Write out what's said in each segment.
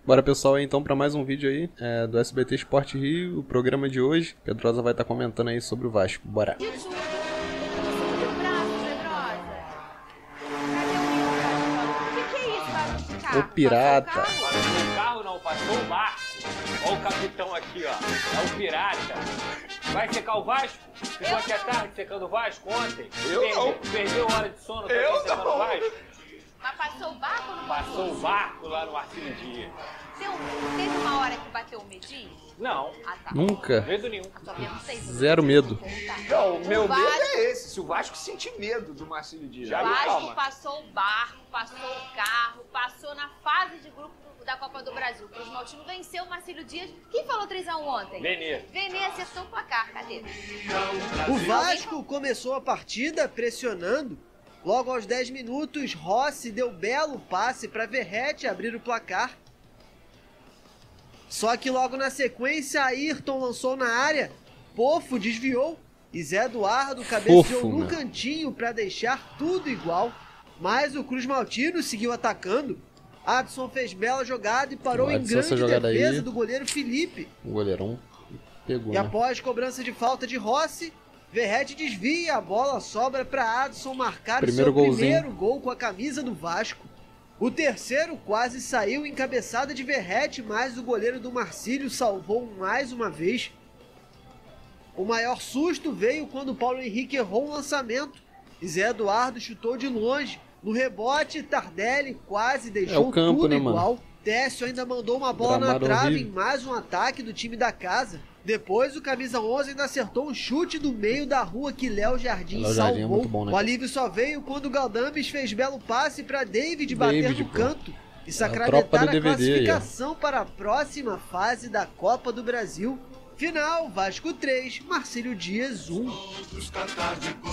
Bora, pessoal, então para mais um vídeo aí do SBT Sport Rio, o programa de hoje. Pedrosa vai estar comentando aí sobre o Vasco. Bora. O pirata. Passou o carro não, passou o barco. Olha o capitão aqui, ó. É o pirata. Vai secar o Vasco? Ficou aqui à tarde secando o Vasco ontem? Perdeu hora de sono também secando o Vasco? Mas passou o barco ou não passou o barco lá no Marcílio Dias. Teve uma hora que bateu o medinho? Não. Ah, tá. Nunca. Medo nenhum. Zero medo. Não, o meu medo é esse. Se o Vasco sentir medo do Marcílio Dias. O Vasco passou o barco, passou o carro, passou na fase de grupo da Copa do Brasil. O Cruz Maltino venceu o Marcílio Dias. Quem falou 3x1 ontem? Venê. Venê acertou o placar. Cadê? O Vasco começou a partida pressionando. Logo aos 10 minutos, Rossi deu belo passe para Verratti abrir o placar. Só que logo na sequência, Ayrton lançou na área, Pofo desviou e Zé Eduardo cabeceou no cantinho para deixar tudo igual. Mas o Cruz Maltino seguiu atacando. Adson fez bela jogada e parou em grande defesa do goleiro Felipe. O goleirão pegou, e após cobrança de falta de Rossi, Verratti desvia, a bola sobra para Adson marcar o seu primeiro gol com a camisa do Vasco. O terceiro quase saiu em cabeçada de Verratti, mas o goleiro do Marcílio salvou mais uma vez. O maior susto veio quando Paulo Henrique errou um lançamento e Zé Eduardo chutou de longe. No rebote, Tardelli quase deixou tudo igual. Técio ainda mandou uma bola na trave em mais um ataque do time da casa. Depois o camisa 11 ainda acertou um chute do meio da rua que Léo Jardim salvou. O alívio só veio quando o Galdames fez belo passe para David bater no canto e sacramentar a classificação para a próxima fase da Copa do Brasil. Final, Vasco 3, Marcílio Dias 1.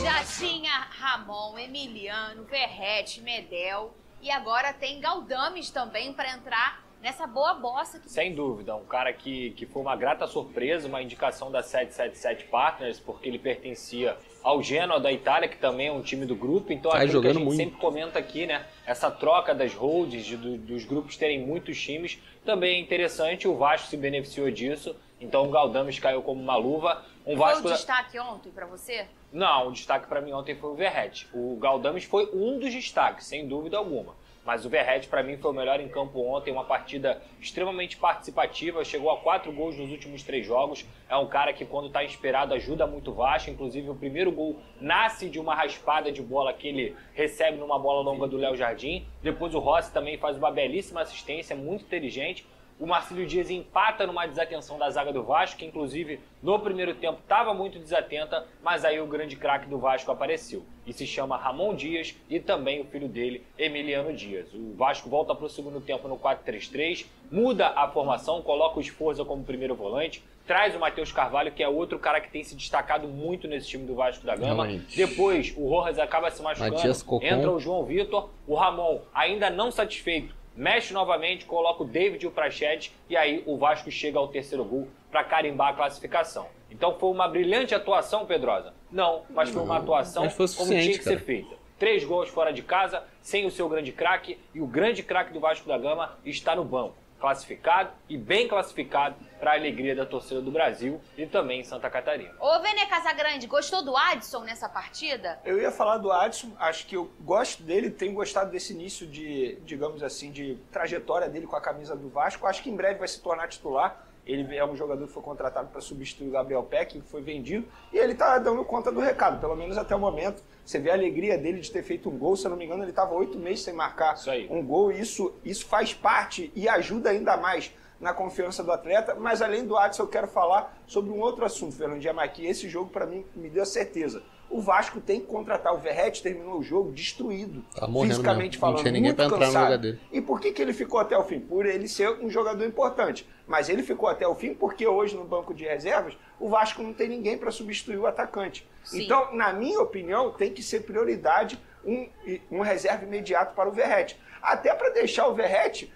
Já tinha Ramon, Emiliano, Verratti, Medel e agora tem Galdames também para entrar nessa boa bossa. Sem dúvida, um cara que foi uma grata surpresa, uma indicação da 777 Partners, porque ele pertencia ao Genoa da Itália, que também é um time do grupo. Então aquilo que a gente sempre comenta aqui, né? Essa troca das holds, dos grupos terem muitos times, também é interessante. O Vasco se beneficiou disso. Então o Galdames caiu como uma luva. Foi o destaque ontem para você? Não, o destaque para mim ontem foi o Verratti. O Galdames foi um dos destaques, sem dúvida alguma. Mas o Verratti, para mim, foi o melhor em campo ontem. Uma partida extremamente participativa. Chegou a 4 gols nos últimos 3 jogos. É um cara que, quando está inspirado, ajuda muito o Vasco. Inclusive, o primeiro gol nasce de uma raspada de bola que ele recebe numa bola longa do Léo Jardim. Depois o Rossi também faz uma belíssima assistência, muito inteligente. O Marcílio Dias empata numa desatenção da zaga do Vasco, que inclusive no primeiro tempo estava muito desatenta, mas aí o grande craque do Vasco apareceu. E se chama Ramon Dias e também o filho dele, Emiliano Dias. O Vasco volta para o segundo tempo no 4-3-3, muda a formação, coloca o Sforza como primeiro volante, traz o Matheus Carvalho, que é outro cara que tem se destacado muito nesse time do Vasco da Gama. Depois o Rojas acaba se machucando, entra o João Vitor, o Ramon ainda não satisfeito, mexe novamente, coloca o David e o Praxedes e aí o Vasco chega ao terceiro gol para carimbar a classificação. Então foi uma brilhante atuação, Pedrosa? Não, mas foi uma atuação como tinha que ser feita. 3 gols fora de casa, sem o seu grande craque, e o grande craque do Vasco da Gama está no banco. Classificado e bem classificado para a alegria da torcida do Brasil e também em Santa Catarina. Ô, Venê Casagrande, gostou do Adson nessa partida? Eu ia falar do Adson, acho que eu gosto dele, tenho gostado desse início de, digamos assim, de trajetória dele com a camisa do Vasco. Acho que em breve vai se tornar titular. Ele é um jogador que foi contratado para substituir o Gabriel Peck, que foi vendido, e ele está dando conta do recado, pelo menos até o momento. Você vê a alegria dele de ter feito um gol, se eu não me engano, ele estava 8 meses sem marcar um gol, e isso faz parte e ajuda ainda mais na confiança do atleta. Mas além do Adson, eu quero falar sobre um outro assunto, Fernandinho Maqui. Esse jogo, para mim, me deu a certeza. O Vasco tem que contratar. O Verratti terminou o jogo destruído, fisicamente falando, muito cansado. E por que ele ficou até o fim? Por ele ser um jogador importante. Mas ele ficou até o fim porque hoje no banco de reservas o Vasco não tem ninguém para substituir o atacante. Sim. Então, na minha opinião, tem que ser prioridade um reserva imediato para o Verratti. Até para deixar o Verratti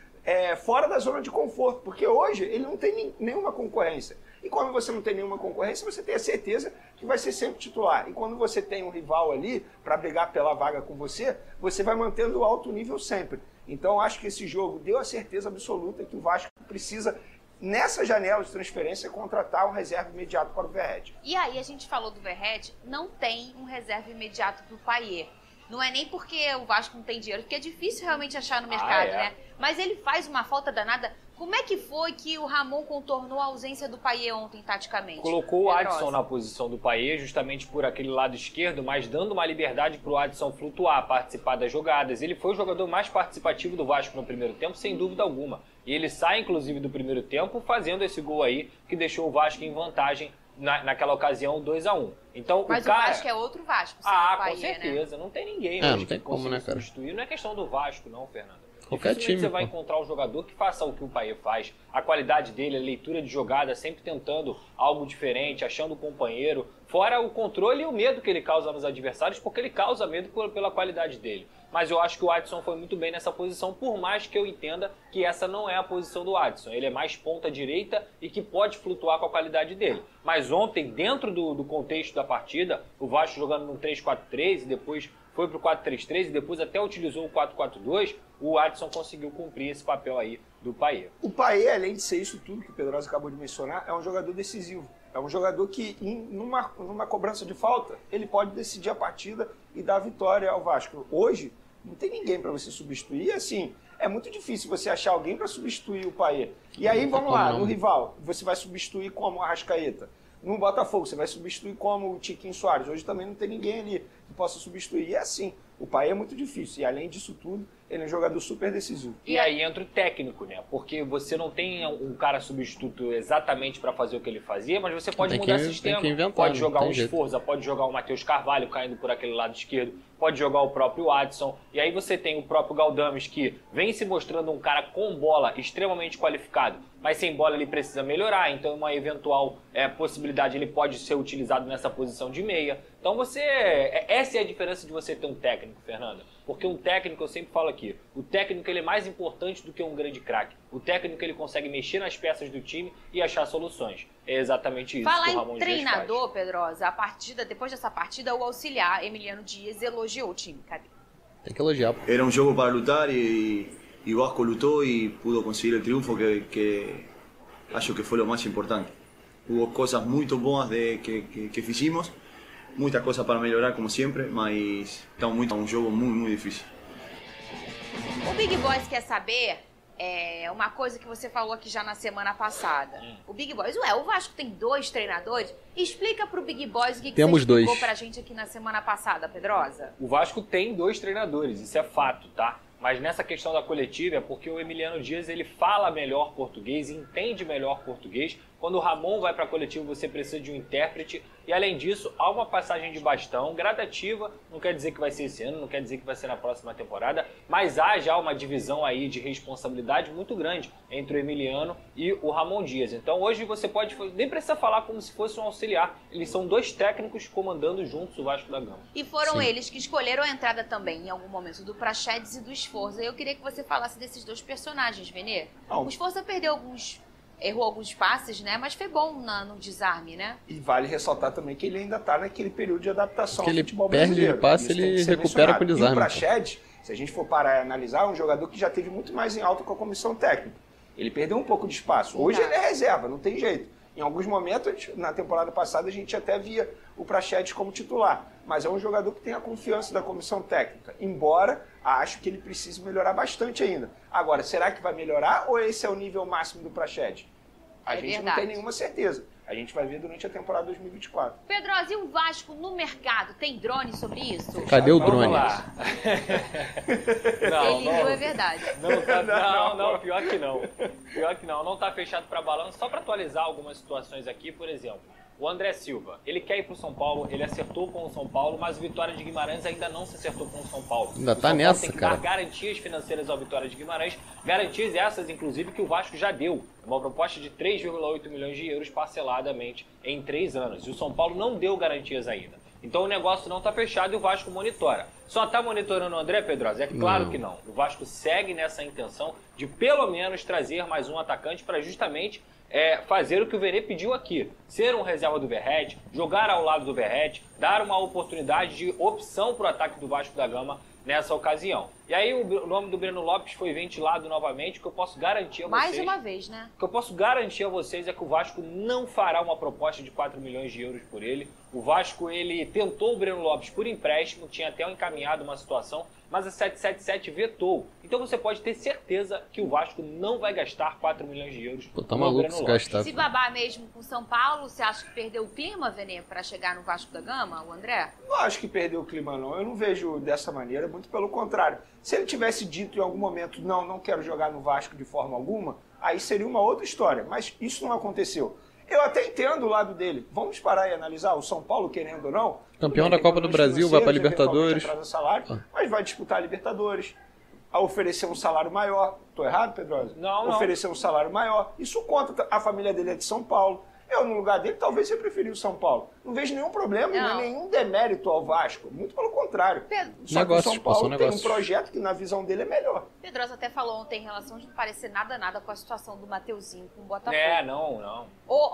fora da zona de conforto, porque hoje ele não tem nenhuma concorrência. E quando você não tem nenhuma concorrência, você tem a certeza que vai ser sempre titular. E quando você tem um rival ali para brigar pela vaga com você, você vai mantendo o alto nível sempre. Então acho que esse jogo deu a certeza absoluta que o Vasco precisa, nessa janela de transferência, contratar um reserva imediato para o Verratti. E aí a gente falou do Verratti, não tem um reserva imediato para o Payet. Não é nem porque o Vasco não tem dinheiro, porque é difícil realmente achar no mercado, né? Mas ele faz uma falta danada. Como é que foi que o Ramon contornou a ausência do Payet ontem, taticamente? Colocou o Adson na posição do Payet, justamente por aquele lado esquerdo, mas dando uma liberdade para o Adson flutuar, participar das jogadas. Ele foi o jogador mais participativo do Vasco no primeiro tempo, sem dúvida alguma. E ele sai, inclusive, do primeiro tempo fazendo esse gol aí, que deixou o Vasco em vantagem naquela ocasião, 2-1. Então, mas o Vasco é outro Vasco, sem o Payet, com certeza. Né? Não tem ninguém não tem como, né, cara? Substituir. Não é questão do Vasco, não, Fernando. Qualquer time, você vai encontrar um jogador que faça o que o Payet faz. A qualidade dele, a leitura de jogada, sempre tentando algo diferente, achando o companheiro. Fora o controle e o medo que ele causa nos adversários, porque ele causa medo pela qualidade dele. Mas eu acho que o Adson foi muito bem nessa posição, por mais que eu entenda que essa não é a posição do Adson. Ele é mais ponta direita e que pode flutuar com a qualidade dele. Mas ontem, dentro do contexto da partida, o Vasco jogando no 3-4-3 e depois foi pro 4-3-3 e depois até utilizou o 4-4-2, o Adson conseguiu cumprir esse papel aí do Payet. O Payet, além de ser isso tudo que o Pedrosa acabou de mencionar, é um jogador decisivo. É um jogador que, numa cobrança de falta, ele pode decidir a partida e dar a vitória ao Vasco. Hoje, não tem ninguém para você substituir. E assim, é muito difícil você achar alguém para substituir o Payet. E aí, vamos lá, no rival, você vai substituir como o Arrascaeta. No Botafogo, você vai substituir como o Tiquinho Soares. Hoje também não tem ninguém ali que possa substituir. E é assim, o Payet é muito difícil. E além disso tudo, ele é um jogador super decisivo. E aí entra o técnico, né? Porque você não tem um cara substituto exatamente para fazer o que ele fazia, mas você pode mudar sistema. Pode jogar um Sforza, pode jogar o Matheus Carvalho caindo por aquele lado esquerdo, pode jogar o próprio Adson. E aí você tem o próprio Galdames, que vem se mostrando um cara com bola extremamente qualificado, mas sem bola ele precisa melhorar. Então uma eventual possibilidade ele pode ser utilizado nessa posição de meia. Então essa é a diferença de você ter um técnico, Fernanda. Porque um técnico, eu sempre falo aqui, o técnico ele é mais importante do que um grande craque. O técnico ele consegue mexer nas peças do time e achar soluções. É exatamente isso que o Ramon Dias faz. Falar em treinador, Pedrosa, depois dessa partida, o auxiliar Emiliano Dias elogiou o time. Cadê? Tem que elogiar. Era um jogo para lutar e o Vasco lutou e pudo conseguir o triunfo que acho que foi o mais importante. Hubo coisas muito boas que fizemos. Muitas coisas para melhorar, como sempre, mas estamos um jogo muito difícil. O Big Boys quer saber uma coisa que você falou aqui já na semana passada. O Big Boys, o Vasco tem 2 treinadores? Explica pro Big Boys o que você explicou pra gente aqui na semana passada, Pedrosa. O Vasco tem 2 treinadores, isso é fato, tá? Mas nessa questão da coletiva é porque o Emiliano Dias ele fala melhor português, entende melhor português. Quando o Ramon vai para a coletiva, você precisa de um intérprete. E além disso, há uma passagem de bastão gradativa. Não quer dizer que vai ser esse ano, não quer dizer que vai ser na próxima temporada. Mas há já uma divisão aí de responsabilidade muito grande entre o Emiliano e o Ramon Dias. Então hoje você nem precisa falar como se fosse um auxiliar. Eles são 2 técnicos comandando juntos o Vasco da Gama. E foram eles que escolheram a entrada também, em algum momento, do Praxedes e do Sforza. Eu queria que você falasse desses 2 personagens, Venê. O Sforza errou alguns passes, né? Mas foi bom no desarme, né? E vale ressaltar também que ele ainda está naquele período de adaptação ao futebol brasileiro. Ele perde de passe, ele recupera com o desarme. E o Praxedes, se a gente for parar e analisar, é um jogador que já teve muito mais em alta com a comissão técnica. Ele perdeu um pouco de espaço. Hoje ele é reserva, não tem jeito. Em alguns momentos, na temporada passada, a gente até via o Praxedes como titular. Mas é um jogador que tem a confiança da comissão técnica. Embora, acho que ele precise melhorar bastante ainda. Agora, será que vai melhorar ou esse é o nível máximo do Praxedes? A gente não tem nenhuma certeza. A gente vai ver durante a temporada 2024. Pedrosa, e o Vasco no mercado? Tem drone sobre isso? Cadê o drone? Ele viu, é verdade. Não, pior que não. Pior que não. Não está fechado para balanço. Só para atualizar algumas situações aqui, por exemplo. O André Silva, ele quer ir para o São Paulo, ele acertou com o São Paulo, mas o Vitória de Guimarães ainda não se acertou com o São Paulo. Ainda tá nessa, tem que cara. dar garantias financeiras ao Vitória de Guimarães, garantias essas, inclusive, que o Vasco já deu. Uma proposta de 3,8 milhões de euros parceladamente em 3 anos. E o São Paulo não deu garantias ainda. Então o negócio não está fechado e o Vasco monitora. Só está monitorando o André, Pedrosa? É claro que não. O Vasco segue nessa intenção de pelo menos trazer mais um atacante para justamente fazer o que o Verê pediu aqui. Ser um reserva do Verratti, jogar ao lado do Verratti, dar uma oportunidade de opção para o ataque do Vasco da Gama nessa ocasião. E aí o nome do Breno Lopes foi ventilado novamente, o que eu posso garantir a vocês... Mais uma vez, né? O que eu posso garantir a vocês é que o Vasco não fará uma proposta de 4 milhões de euros por ele. O Vasco, ele tentou o Breno Lopes por empréstimo, tinha até encaminhado uma situação, mas a 777 vetou. Então você pode ter certeza que o Vasco não vai gastar 4 milhões de euros Pô, tá maluco se gastar. Se babar mesmo com São Paulo, você acha que perdeu o clima, Vene, para chegar no Vasco da Gama, o André? Não acho que perdeu o clima, não. Eu não vejo dessa maneira, muito pelo contrário. Se ele tivesse dito em algum momento, não quero jogar no Vasco de forma alguma, aí seria uma outra história. Mas isso não aconteceu. Eu até entendo o lado dele. Vamos parar e analisar o São Paulo, querendo ou não. Campeão da Copa do Brasil, vai para Libertadores. Salário, mas vai disputar a Libertadores. A oferecer um salário maior. Tô errado, Pedrosa? Não. Oferecer um salário maior. Isso conta. A família dele é de São Paulo. Eu, no lugar dele, talvez eu preferia o São Paulo. Não vejo nenhum problema e nenhum demérito ao Vasco. Muito pelo contrário. Só que o São Paulo tem um projeto que, na visão dele, é melhor. Pedrosa até falou ontem em relação de não parecer nada com a situação do Mateuzinho com o Botafogo. Não.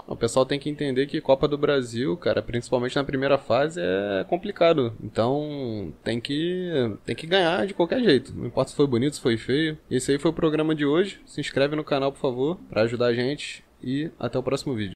O pessoal tem que entender que Copa do Brasil, cara, principalmente na primeira fase, é complicado. Então, tem que ganhar de qualquer jeito. Não importa se foi bonito, se foi feio. Esse aí foi o programa de hoje. Se inscreve no canal, por favor, pra ajudar a gente. E até o próximo vídeo.